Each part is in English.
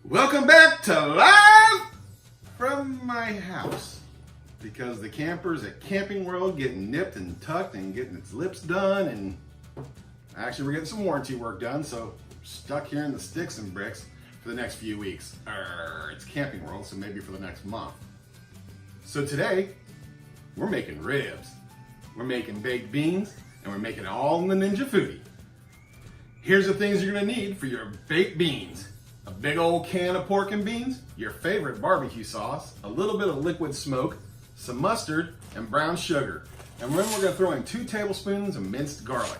Welcome back to Live from my house, because the campers at Camping World getting nipped and tucked and getting its lips done, and actually we're getting some warranty work done, so stuck here in the sticks and bricks for the next few weeks. It's Camping World, so maybe for the next month. So today we're making ribs, we're making baked beans, and we're making it all in the Ninja Foodi. Here's the things you're gonna need for your baked beans. A big old can of pork and beans, your favorite barbecue sauce, a little bit of liquid smoke, some mustard, and brown sugar. And then we're gonna throw in 2 tablespoons of minced garlic.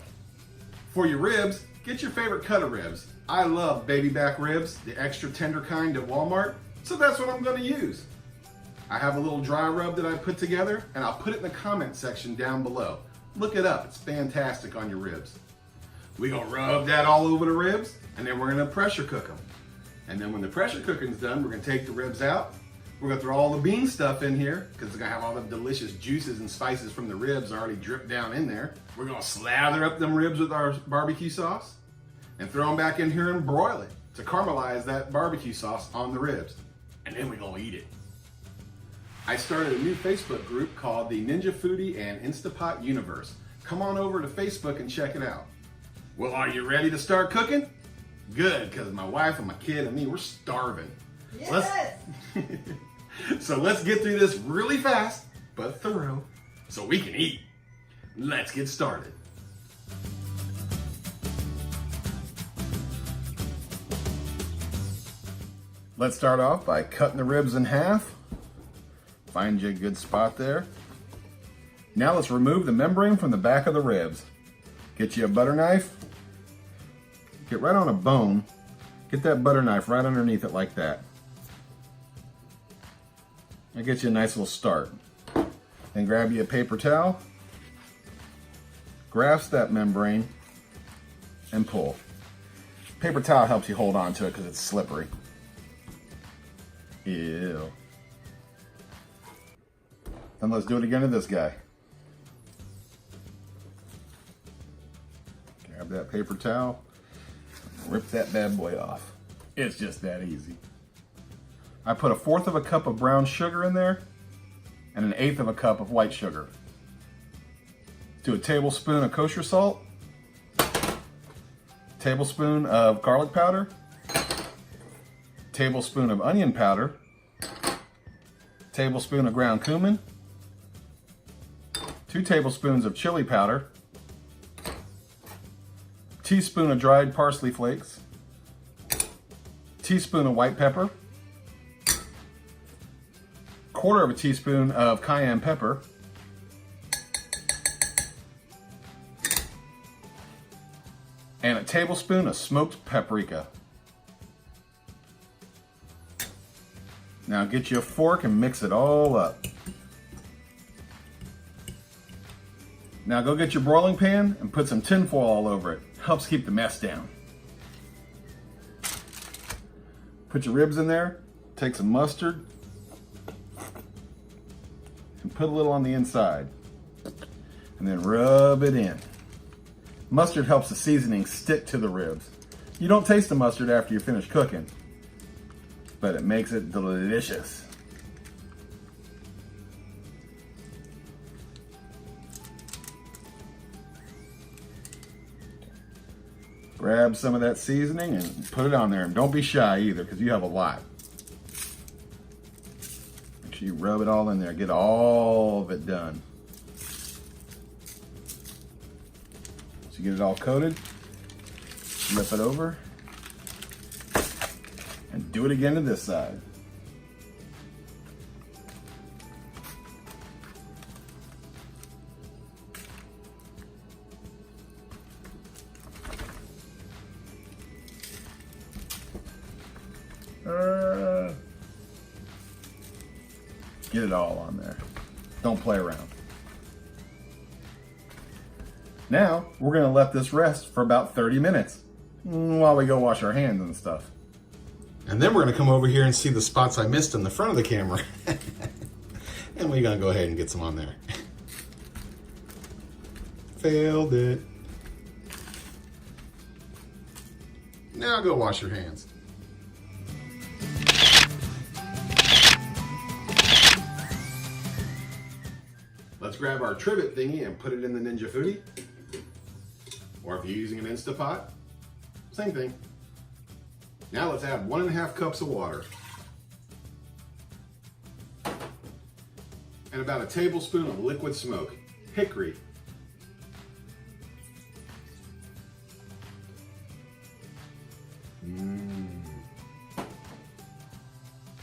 For your ribs, get your favorite cut of ribs. I love baby back ribs, the extra tender kind at Walmart, so that's what I'm gonna use. I have a little dry rub that I put together, and I'll put it in the comment section down below. Look it up, it's fantastic on your ribs. We're gonna rub that all over the ribs, and then we're gonna pressure cook them. And then when the pressure cooking's done, we're gonna take the ribs out. We're gonna throw all the bean stuff in here, because it's gonna have all the delicious juices and spices from the ribs already dripped down in there. We're gonna slather up them ribs with our barbecue sauce and throw them back in here and broil it to caramelize that barbecue sauce on the ribs. And then we're gonna eat it. I started a new Facebook group called the Ninja Foodi and Instapot Universe. Come on over to Facebook and check it out. Well, are you ready to start cooking? Good, because my wife and my kid and me, we're starving. Yes! So let's get through this really fast, but thorough, so we can eat. Let's get started. Let's start off by cutting the ribs in half. Find you a good spot there. Now let's remove the membrane from the back of the ribs. Get you a butter knife. Get right on a bone, get that butter knife right underneath it like that. That gets you a nice little start. Then grab you a paper towel, grasp that membrane, and pull. Paper towel helps you hold on to it because it's slippery. Ew. Then let's do it again to this guy. Grab that paper towel, rip that bad boy off. It's just that easy. I put 1/4 cup of brown sugar in there and 1/8 cup of white sugar. Do a tablespoon of kosher salt, tablespoon of garlic powder, tablespoon of onion powder, tablespoon of ground cumin, 2 tablespoons of chili powder, teaspoon of dried parsley flakes, teaspoon of white pepper, 1/4 teaspoon of cayenne pepper, and a tablespoon of smoked paprika. Now get you a fork and mix it all up. Now go get your broiling pan and put some tin foil all over it. Helps keep the mess down. Put your ribs in there, take some mustard, and put a little on the inside. And then rub it in. Mustard helps the seasoning stick to the ribs. You don't taste the mustard after you finish cooking, but it makes it delicious. Grab some of that seasoning and put it on there, and don't be shy either, because you have a lot. Make sure you rub it all in there, get all of it done. So you get it all coated, flip it over, and do it again to this side. Get it all on there. Don't play around. Now, we're gonna let this rest for about 30 minutes while we go wash our hands and stuff. And then we're gonna come over here and see the spots I missed in the front of the camera. And we're gonna go ahead and get some on there. Failed it. Now go wash your hands. Let's grab our trivet thingy and put it in the Ninja Foodi. Or if you're using an Instapot, same thing. Now let's add 1.5 cups of water. And about a tablespoon of liquid smoke, hickory.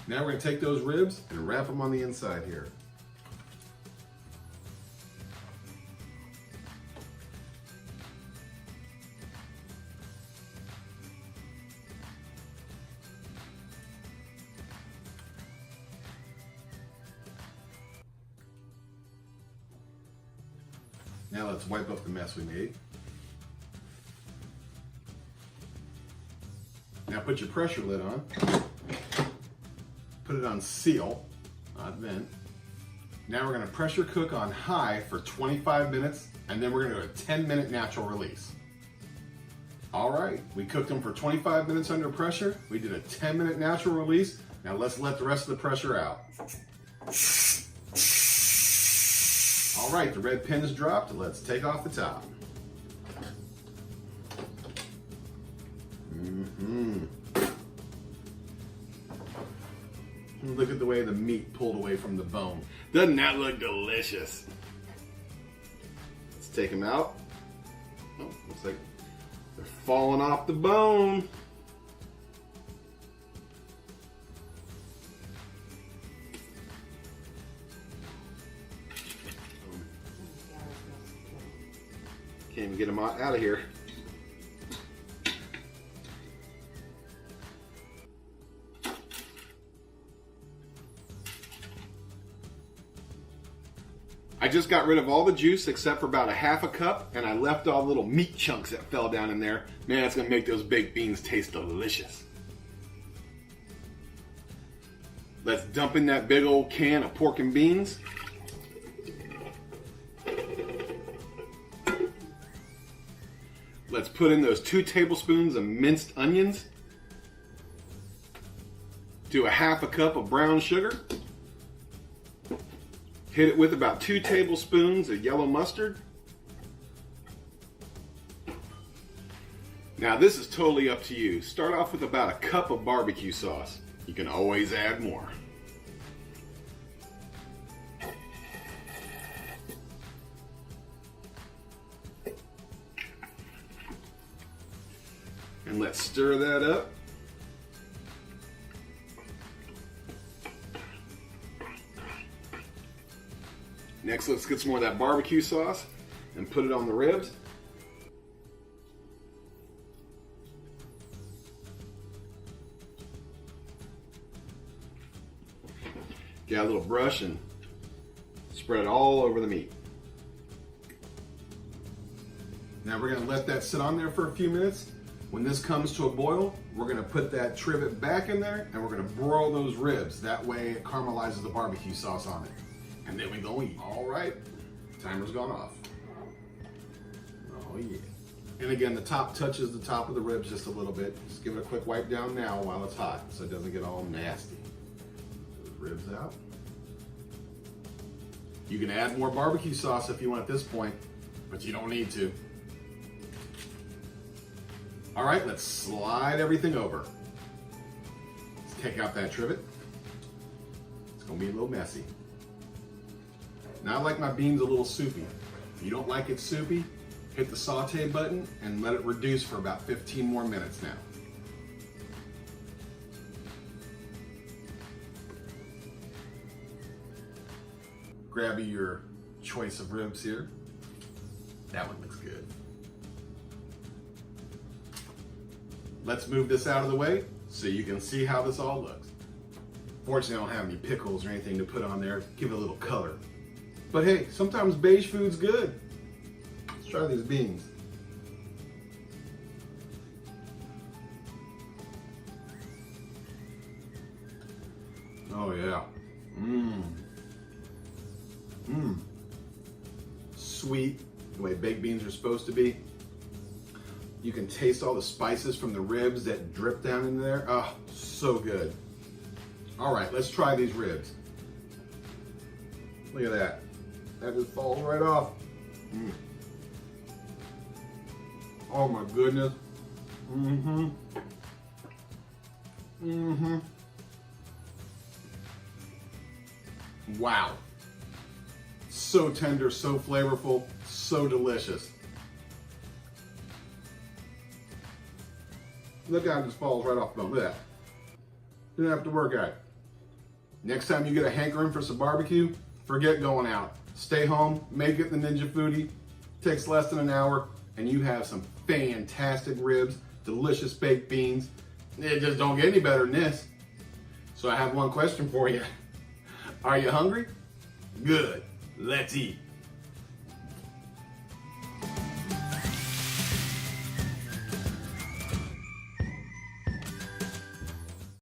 Now we're going to take those ribs and wrap them on the inside here. Now let's wipe up the mess we made. Now put your pressure lid on. Put it on seal, not vent. Now we're gonna pressure cook on high for 25 minutes, and then we're gonna do a 10-minute natural release. All right, we cooked them for 25 minutes under pressure. We did a 10-minute natural release. Now let's let the rest of the pressure out. All right, the red pin's dropped. Let's take off the top. Look at the way the meat pulled away from the bone. Doesn't that look delicious? Let's take them out. Oh, looks like they're falling off the bone. Can't even get them out of here. I just got rid of all the juice except for about 1/2 cup, and I left all the little meat chunks that fell down in there. Man, that's gonna make those baked beans taste delicious. Let's dump in that big old can of pork and beans. Let's put in those 2 tablespoons of minced onions. Do 1/2 cup of brown sugar. Hit it with about 2 tablespoons of yellow mustard. Now this is totally up to you. Start off with about 1 cup of barbecue sauce. You can always add more. And let's stir that up. Next, let's get some more of that barbecue sauce and put it on the ribs. Get a little brush and spread it all over the meat. Now we're going to let that sit on there for a few minutes. When this comes to a boil, we're going to put that trivet back in there and we're going to broil those ribs. That way it caramelizes the barbecue sauce on it. And then we go eat. All right, timer's gone off. Oh yeah. And again, the top touches the top of the ribs just a little bit. Just give it a quick wipe down now while it's hot so it doesn't get all nasty. Those ribs out. You can add more barbecue sauce if you want at this point, but you don't need to. All right, let's slide everything over. Let's take out that trivet. It's gonna be a little messy. Now I like my beans a little soupy. If you don't like it soupy, hit the saute button and let it reduce for about 15 more minutes now. Grab your choice of ribs here. That one looks good. Let's move this out of the way so you can see how this all looks. Fortunately, I don't have any pickles or anything to put on there. Give it a little color. But hey, sometimes beige food's good. Let's try these beans. Oh yeah. Sweet, the way baked beans are supposed to be. You can taste all the spices from the ribs that drip down in there. Oh, so good. All right, let's try these ribs. Look at that. That just falls right off. Mm. Oh my goodness. Mm-hmm. Mm-hmm. Wow. So tender, so flavorful, so delicious. Look how it just falls right off the bone. Look at that. Didn't have to work at it. Next time you get a hankering for some barbecue, forget going out. Stay home, make it the Ninja Foodi. Takes less than an hour, and you have some fantastic ribs, delicious baked beans. It just don't get any better than this. So I have one question for you. Are you hungry? Good. Let's eat.